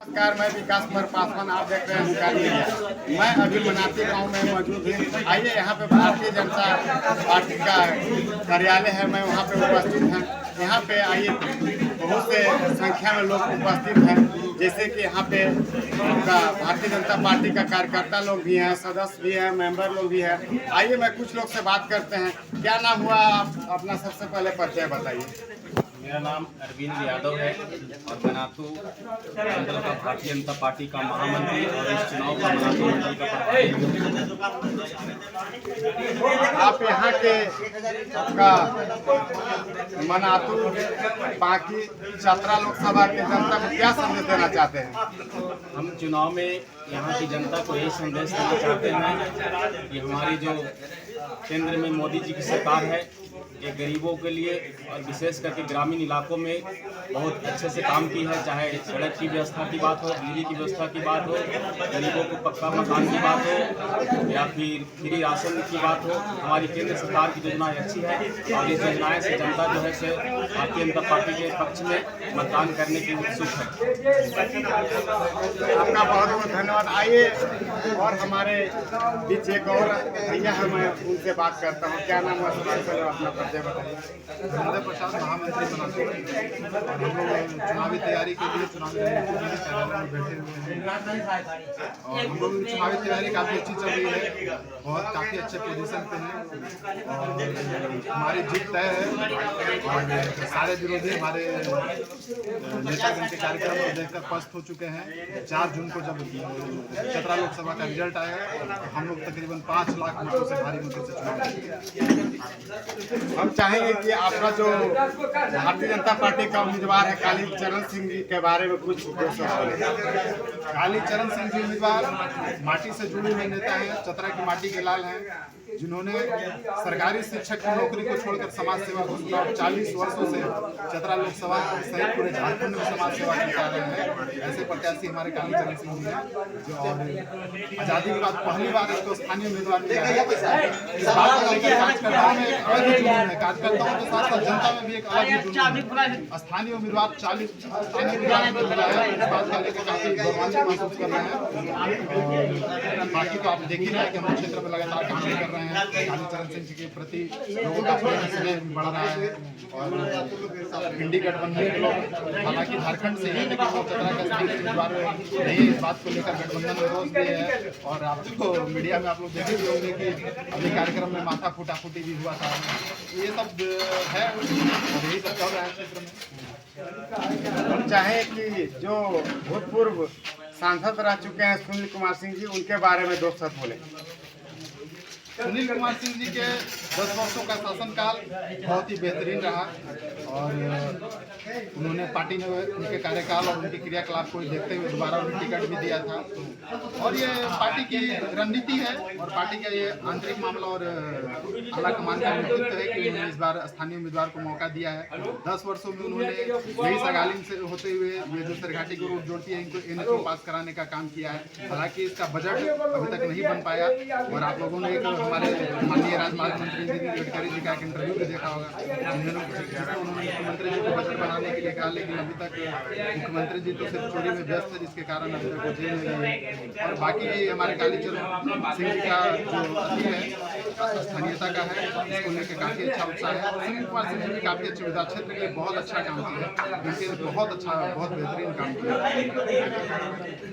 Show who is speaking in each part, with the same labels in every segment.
Speaker 1: नमस्कार, मैं विकास कुमार पासवान। आप देख रहे हैं हुंकार मीडिया। मैं अभी मनाती गांव में मौजूद हूँ। आइए, यहाँ पे भारतीय जनता पार्टी का कार्यालय है, मैं वहाँ पे उपस्थित हैं। यहाँ पे आइए, बहुत से संख्या में लोग उपस्थित हैं। जैसे कि यहाँ पे आपका भारतीय जनता पार्टी का कार्यकर्ता लोग भी हैं, सदस्य भी हैं, मेंबर लोग भी हैं। आइए, मैं कुछ लोग से बात करते हैं। क्या नाम हुआ? आप अपना सबसे पहले परिचय बताइए।
Speaker 2: मेरा नाम अरविंद यादव है और मनातू मंडल का भारतीय जनता पार्टी का महामंत्री और इस चुनाव का मनातू मंडल का
Speaker 1: आप यहाँ के आपका मनातू बाकी चतरा लोकसभा की जनता को क्या संदेश देना चाहते हैं?
Speaker 2: हम चुनाव में यहाँ की जनता को यही संदेश देना चाहते हैं कि हमारी जो केंद्र में मोदी जी की सरकार है, ये गरीबों के लिए और विशेष करके ग्रामीण इलाकों में बहुत अच्छे से काम की है। चाहे सड़क की व्यवस्था की बात हो, बिजली की व्यवस्था की बात हो, गरीबों को पक्का मकान की बात हो या फिर फ्री राशन की बात हो, हमारी केंद्र सरकार की योजनाएं अच्छी है और इस योजनाएं से जनता जो है से भारतीय जनता पार्टी के पक्ष में मतदान करने की उत्सुक है।
Speaker 1: आपका बहुत बहुत धन्यवाद। आइए, और हमारे बीच एक और भैया है, मैं उनसे बात करता हूँ। क्या नाम है? पहले अपना परिचय बताइए।
Speaker 3: हृदय प्रसाद, महामंत्री बनाते हैं और हम लोग चुनावी तैयारी के लिए चुनावी कार्यालय में बैठे हुए हैं और हम लोग चुनावी तैयारी काफ़ी अच्छी चल रही है। बहुत काफ़ी अच्छे पोजीशन पे हैं और हमारी जीत तय है और सारे विरोधी हमारे नेतागण के कार्यक्रम को देखकर पस्त हो चुके हैं। 4 जून को जब चतरा लोकसभा का रिजल्ट आएगा तो हम लोग तकरीबन 5 लाख मतों से भारी मतों से चुनाव जीतेंगे।
Speaker 1: हम चाहेंगे कि आपका जो भारतीय जनता पार्टी का उम्मीदवार है काली चरण सिंह जी के बारे में कुछ
Speaker 3: काली चरण सिंह जी उम्मीदवार माटी से जुड़े हुए नेता हैं, चतरा की माटी के लाल हैं, जिन्होंने सरकारी शिक्षक की नौकरी को छोड़कर समाज सेवा को चुना। 40 वर्षों से चतरा लोकसभा सहित पूरे झारखंड में समाज सेवा कर रहे हैं। ऐसे प्रत्याशी हमारे काली चरण सिंह जी हैं जो और आज़ादी के बाद पहली बार इसको स्थानीय उम्मीदवार मिला है। इस बात को लेकर कार्यकर्ताओं में एक अलग ही जुनून है, कार्यकर्ताओं के साथ साथ जनता में भी एक अलग ही जुनून है। स्थानीय उम्मीदवार 40 स्थानीय उम्मीदवार को मिला है, इस बात को लेकर काफी गौरवान्वित महसूस कर रहे हैं। और बाकी तो आप देख ही रहे हैं कि हम क्षेत्र में लगातार काम कर रहे हैं। काली चरण सिंह जी के प्रति लोगों का प्रेम बढ़ रहा है और इंडी गठबंधन के लोग हालांकि झारखंड से ही, लेकिन वो चतरा का स्थानीय उम्मीदवार नहीं, इस बात को लेकर गठबंधन में रोष भी है। और आपको मीडिया में आप लोग देखे भी होंगे कि अभी कार्यक्रम में माथा फूटाफूटी भी हुआ था। ये सब है और यही सब चल रहा है क्षेत्र में।
Speaker 1: हम चाहें कि जो भूतपूर्व सांसद रह चुके हैं सुनील कुमार सिंह जी, उनके बारे में 2 शब्द बोले।
Speaker 3: सुनील कुमार सिंह जी के 10 वर्षों का शासनकाल बहुत ही बेहतरीन रहा और उन्होंने पार्टी ने उनके कार्यकाल और उनके क्रियाकलाप को देखते हुए दोबारा उन्हें टिकट भी दिया था। और ये पार्टी की रणनीति है और पार्टी का ये आंतरिक मामला और आला कमान का नेतृत्व है कि उन्होंने इस बार स्थानीय उम्मीदवार को मौका दिया है। 10 वर्षों में उन्होंने यही सगालिन से होते हुए ये जो सरघाटी को रोड जोड़ती है इनको एनएच पास कराने का काम किया है। हालांकि इसका बजट अभी तक नहीं बन पाया और आप लोगों ने हमारे माननीय राजमार्ग मंत्री नितिन गडकरी जी का एक इंटरव्यू भी देखा होगा, जिसमें उन्होंने मुख्यमंत्री जी को बजट बनाने के लिए कहा, लेकिन अभी तक मुख्यमंत्री जी तो सिर्फ चोरी में व्यस्त है, जिसके कारण अभी तक वो जेल में गए। और बाकी हमारे काली चरण सिंह जी का जो अति है स्थानीयता का है, इसको लेकर काफ़ी अच्छा उत्साह है। सुनील कुमार सिंह जी भी काफ़ी अच्छे विधायक क्षेत्र के लिए बहुत अच्छा काम किया, उनके बहुत अच्छा बहुत बेहतरीन काम किया।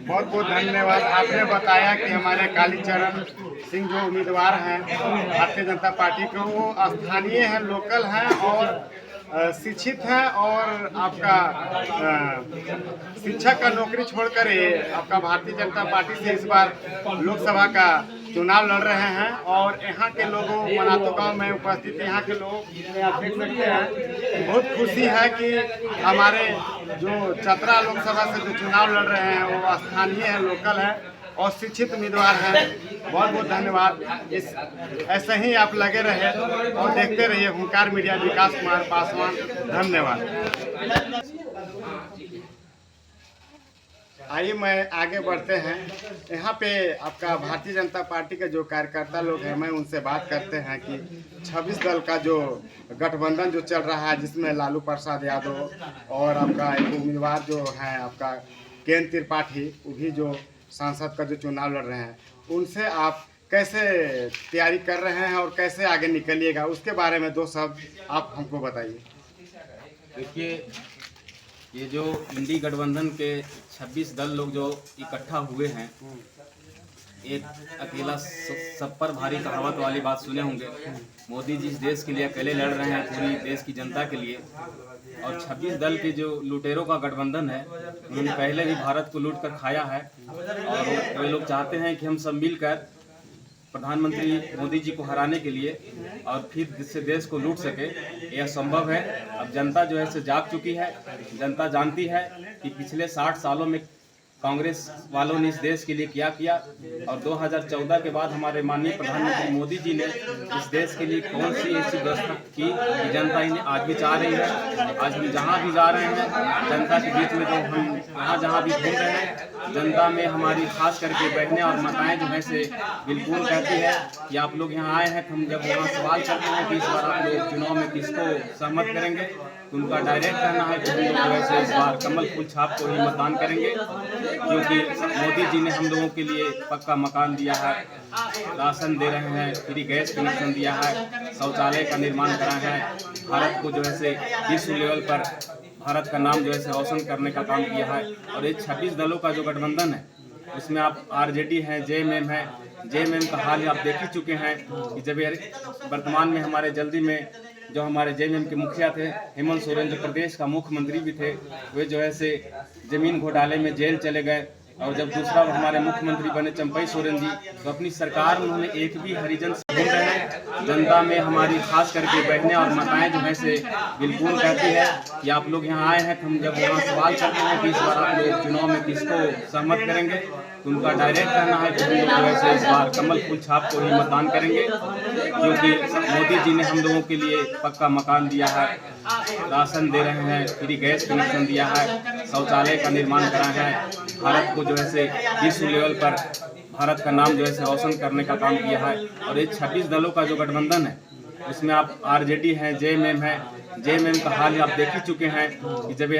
Speaker 1: बहुत बहुत धन्यवाद। आपने बताया कि हमारे काली चरण सिंह जो उम्मीदवार हैं भारतीय जनता पार्टी के, वो स्थानीय हैं, लोकल हैं और शिक्षित हैं और आपका शिक्षक का नौकरी छोड़कर आपका भारतीय जनता पार्टी से इस बार लोकसभा का चुनाव लड़ रहे हैं। और यहाँ के लोगों मनातू गांव में उपस्थित यहाँ के लोग आप देख सकते हैं, बहुत खुशी है कि हमारे जो चतरा लोकसभा से जो चुनाव लड़ रहे हैं वो स्थानीय है, लोकल है और शिक्षित उम्मीदवार हैं। बहुत बहुत धन्यवाद। ऐसे ही आप लगे रहे और देखते रहिए हुंकार मीडिया। विकास कुमार पासवान, धन्यवाद। आइए, मैं आगे बढ़ते हैं। यहाँ पे आपका भारतीय जनता पार्टी के जो कार्यकर्ता लोग हैं, मैं उनसे बात करते हैं कि 26 दल का जो गठबंधन जो चल रहा है, जिसमें लालू प्रसाद यादव और आपका एक उम्मीदवार जो है आपका केन त्रिपाठी, वो भी जो सांसद का जो चुनाव लड़ रहे हैं, उनसे आप कैसे तैयारी कर रहे हैं और कैसे आगे निकलिएगा, उसके बारे में 2 शब्द आप हमको बताइए।
Speaker 2: देखिए, ये जो इंडी गठबंधन के 26 दल लोग जो इकट्ठा हुए हैं, एक अकेला सब पर भारी कहावत वाली बात सुने होंगे। मोदी जी इस देश के लिए अकेले लड़ रहे हैं, पूरी देश की जनता के लिए। और 26 दल के जो लुटेरों का गठबंधन है, उन्होंने पहले भी भारत को लूट कर खाया है और वे लोग चाहते हैं कि हम सब मिलकर प्रधानमंत्री मोदी जी को हराने के लिए और फिर जिससे देश को लूट सके, यह संभव है। अब जनता जो है से जाग चुकी है। जनता जानती है कि पिछले 60 सालों में कांग्रेस वालों ने इस देश के लिए क्या किया और 2014 के बाद हमारे माननीय प्रधानमंत्री मोदी जी ने इस देश के लिए कौन सी ऐसी व्यवस्था की कि जनता इन्हें आज भी चाह रही है। आज हम जहाँ भी जा रहे हैं, जनता के बीच में जो हम जहाँ भी घूम रहे हैं, जनता में हमारी खास करके बहनें और माताएं जो है से बिल्कुल कहती है कि आप लोग यहाँ आए हैं। तो हम जब यहाँ सवाल करते हैं कि इस बार आप लोग चुनाव में किसको सहमत करेंगे, तो उनका डायरेक्ट कहना है कि हम लोग जो है इस बार कमल फूल छाप को ही मतदान करेंगे, क्योंकि मोदी जी ने हम लोगों के लिए पक्का मकान दिया है, राशन दे रहे हैं, फ्री गैस कनेक्शन दिया है, शौचालय का निर्माण कराया है, भारत को जो है से विश्व लेवल पर भारत का नाम जो है रोशन करने का काम किया है। और ये 26 दलों का जो गठबंधन है, उसमें आप आरजेडी है, जेएमएम है। जेएमएम का हाल आप देख ही चुके हैं कि जब वर्तमान में हमारे जल्दी में जो हमारे जेएमएम के मुखिया थे हेमंत सोरेन, जो प्रदेश का मुख्यमंत्री भी थे, वे जो है से जमीन घोटाले में जेल चले गए। और जब दूसरा हमारे मुख्यमंत्री बने चंपई सोरेन जी, तो अपनी सरकार में उन्होंने एक भी हरिजन ढूंढ रहे हैं। जनता में हमारी खास करके बहनें और माताएं जो है से बिल्कुल कहती है कि आप लोग यहाँ आए हैं। तो हम जब यहाँ सवाल करते हैं कि इस बार आप लोग चुनाव में किसको सहमत करेंगे, तो उनका डायरेक्ट कहना है कि हम लोग जो है इस बार कमल फूल छाप को ही मतदान करेंगे, क्योंकि मोदी जी ने हम लोगों के लिए पक्का मकान दिया है, राशन दे रहे हैं, फ्री गैस कनेक्शन दिया है, शौचालय का निर्माण कराया है, भारत को जो है से विश्व लेवल पर भारत का नाम जो है रोशन करने का काम किया है। और ये 26 दलों का जो गठबंधन है, उसमें आप आरजेडी है, जेएमएम है। जेएमएम का हाल आप देख ही चुके हैं कि जब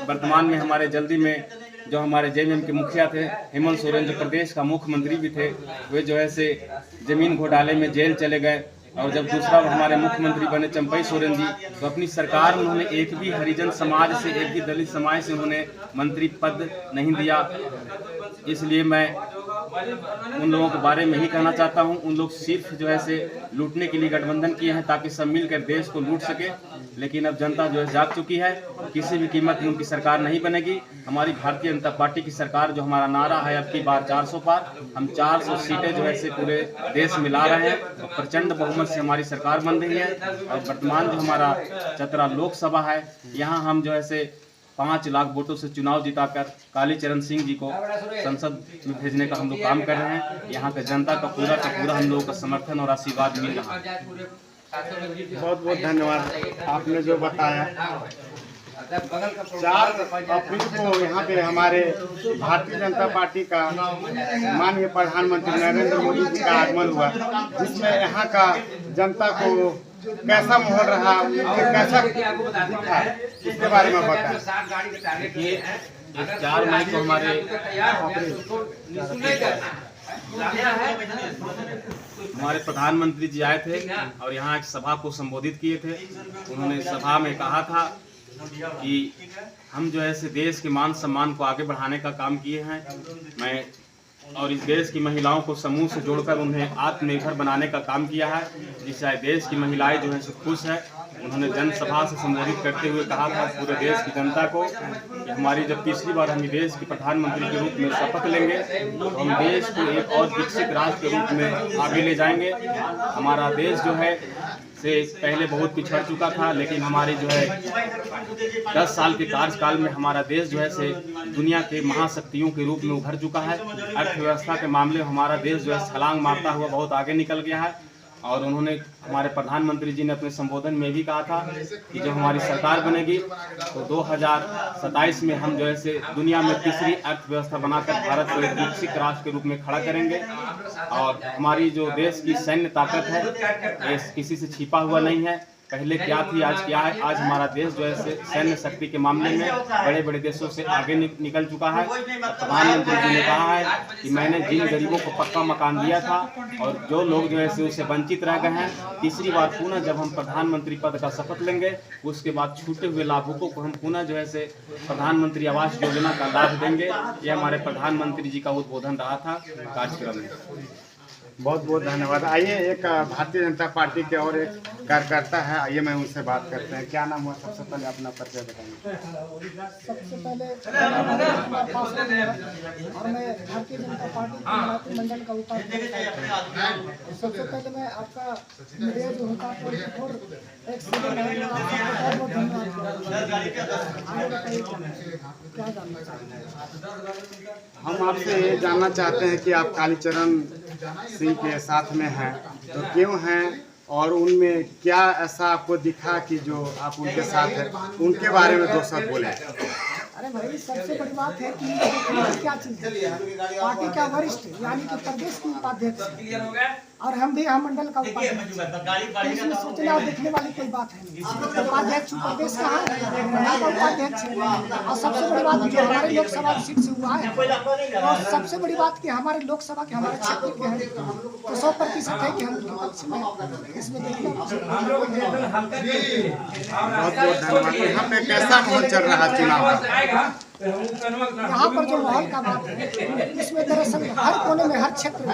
Speaker 2: वर्तमान में हमारे जल्दी में जो हमारे जेएमएम के मुखिया थे हेमंत सोरेन, जो प्रदेश का मुख्यमंत्री भी थे, वे जो है से जमीन घोटाले में जेल चले गए। और जब दूसरा हमारे मुख्यमंत्री बने चंपई सोरेन जी, तो अपनी सरकार में उन्होंने एक भी हरिजन समाज से, एक भी दलित समाज से उन्होंने मंत्री पद नहीं दिया। इसलिए मैं उन लोगों के बारे में ही कहना चाहता हूं, उन लोग सिर्फ जो है से लूटने के लिए गठबंधन किए हैं ताकि सब मिलकर देश को लूट सके। लेकिन अब जनता जो है जाग चुकी है, किसी भी कीमत में उनकी सरकार नहीं बनेगी। हमारी भारतीय जनता पार्टी की सरकार, जो हमारा नारा है अब की बार 400 पार, हम 400 सीटें जो है से पूरे देश में ला रहे हैं और प्रचंड बहुमत से हमारी सरकार बन रही है। और वर्तमान जो हमारा चतरा लोकसभा है, यहाँ हम जो है से 5 लाख वोटों से चुनाव जिताकर कालीचरण सिंह जी को संसद में भेजने का हम लोग काम कर रहे हैं। यहाँ के जनता का पूरा हम लोगों का समर्थन और आशीर्वाद मिल रहा है।
Speaker 1: बहुत बहुत धन्यवाद आपने जो बताया। 4 अप्रैल को यहाँ पे हमारे भारतीय जनता पार्टी का माननीय प्रधानमंत्री नरेंद्र मोदी जी का आगमन हुआ, जिसमें यहाँ का जनता को कैसा माहौल रहा, कैसा दिखा, इसके बारे में बताएं।
Speaker 2: देखिए, 4 मई को हमारे प्रधानमंत्री जी आए थे और यहाँ एक सभा को संबोधित किए थे। उन्होंने सभा में कहा था कि हम जो है देश के मान सम्मान को आगे बढ़ाने का काम किए हैं। मैं और इस देश की महिलाओं को समूह से जोड़कर उन्हें आत्मनिर्भर बनाने का काम किया है, जिससे देश की महिलाएं जो है खुश है। उन्होंने जनसभा से संबोधित करते हुए कहा था पूरे देश की जनता को कि हमारी जब तीसरी बार हम देश के प्रधानमंत्री के रूप में शपथ लेंगे, तो हम देश को एक और विकसित राष्ट्र के रूप में आगे ले जाएंगे। हमारा देश जो है से पहले बहुत पिछड़ चुका था, लेकिन हमारी जो है 10 साल के कार्यकाल में हमारा देश जो है से दुनिया के महाशक्तियों के रूप में उभर चुका है। अर्थव्यवस्था के मामले में हमारा देश जो है छलांग मारता हुआ बहुत आगे निकल गया है। और उन्होंने, हमारे प्रधानमंत्री जी ने अपने संबोधन में भी कहा था कि जब हमारी सरकार बनेगी तो 2027 में हम जो है से दुनिया में तीसरी अर्थव्यवस्था बनाकर भारत को एक विकसित राष्ट्र के रूप में खड़ा करेंगे। और हमारी जो देश की सैन्य ताकत है, ये किसी से छिपा हुआ नहीं है। पहले क्या थी आज क्या है। आज हमारा देश जो है सैन्य शक्ति के मामले में बड़े बड़े देशों से आगे निकल चुका है। प्रधानमंत्री जी ने कहा है कि मैंने जिन गरीबों को पक्का मकान दिया था और जो लोग जो है उससे वंचित रह गए हैं, तीसरी बार पुनः जब हम प्रधानमंत्री पद का शपथ लेंगे उसके बाद छूटे हुए लाभुकों को हम पुनः जो है प्रधानमंत्री आवास योजना का लाभ देंगे। यह हमारे प्रधानमंत्री जी का उद्बोधन रहा था कार्यक्रम में।
Speaker 1: बहुत बहुत धन्यवाद। आइए एक भारतीय जनता पार्टी के और एक कार्यकर्ता है, आइए मैं उनसे बात करते हैं। क्या नाम हुआ? सबसे पहले अपना परिचय बताइए।
Speaker 4: सबसे पहले और मैं भारतीय जनता पार्टी के मंडल का उपाध्यक्ष। सबसे पहले मैं आपका मीडिया जो होता है और एक सेकंड है, बहुत बहुत धन्यवाद। क्या जानना चाहते हैं?
Speaker 1: हम आपसे ये जानना चाहते हैं कि आप कालीचरण सिंह के साथ में हैं, तो क्यों हैं और उनमें क्या ऐसा आपको दिखा कि जो आप उनके साथ हैं, उनके बारे में 2 शब्द बोले।
Speaker 4: अरे भाई, सबसे बड़ी बात है कि क्या चीज़ है, पार्टी का वरिष्ठ यानी कि प्रदेश के उपाध्यक्ष और हम भी हम मंडल का उपाध्यक्ष, तो इसमें सोचने और देखने वाली कोई बात है नहीं। उपाध्यक्ष प्रदेश का है, मंडल का उपाध्यक्ष है। और सबसे बड़ी बात जो हमारे लोकसभा सीट से हुआ है, और सबसे बड़ी बात कि हमारे लोकसभा के हमारे क्षेत्र के हैं, तो 100% है कि हम उनके पक्ष में इसमें देखना।
Speaker 1: बहुत बहुत धन्यवाद। यहाँ पे कैसा माहौल चल रहा है चुनाव का?
Speaker 4: यहाँ पर जो माहौल का बात है, इसमें दरअसल हर कोने में, हर क्षेत्र में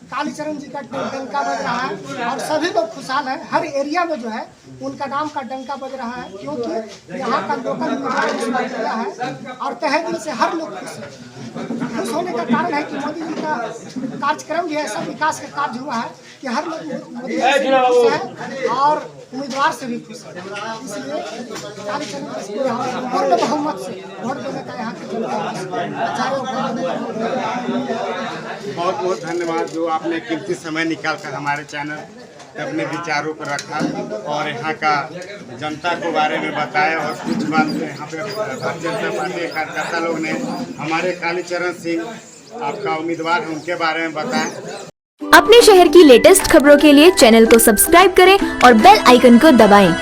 Speaker 4: कालीचरण जी का डंका बज रहा है और सभी लोग खुशहाल हैं। हर एरिया में जो है उनका नाम का डंका बज रहा है, क्योंकि यहाँ का लोकल मीडिया है और तहे दिल से हर लोग खुश हैं। खुश होने का कारण है कि मोदी जी का कार्यक्रम भी ऐसा विकास का कार्य हुआ है कि हर लोग मोदी जी से खुश है और उम्मीदवार से भी खुश है। इसलिए कालीचरण को यहाँ पूर्ण बहुमत से वोट देने का यहाँ की जनता
Speaker 1: बहुत बहुत धन्यवाद जो आपने कीमती समय निकाल कर हमारे चैनल पे अपने विचारों पर रखा और यहाँ का जनता के बारे में बताया। और कुछ बात यहाँ पे भारतीय जनता पार्टी के कार्यकर्ता लोग ने हमारे कालीचरण सिंह आपका उम्मीदवार है उनके बारे में बताया।
Speaker 5: अपने शहर की लेटेस्ट खबरों के लिए चैनल को सब्सक्राइब करें और बेल आइकन को दबाएं।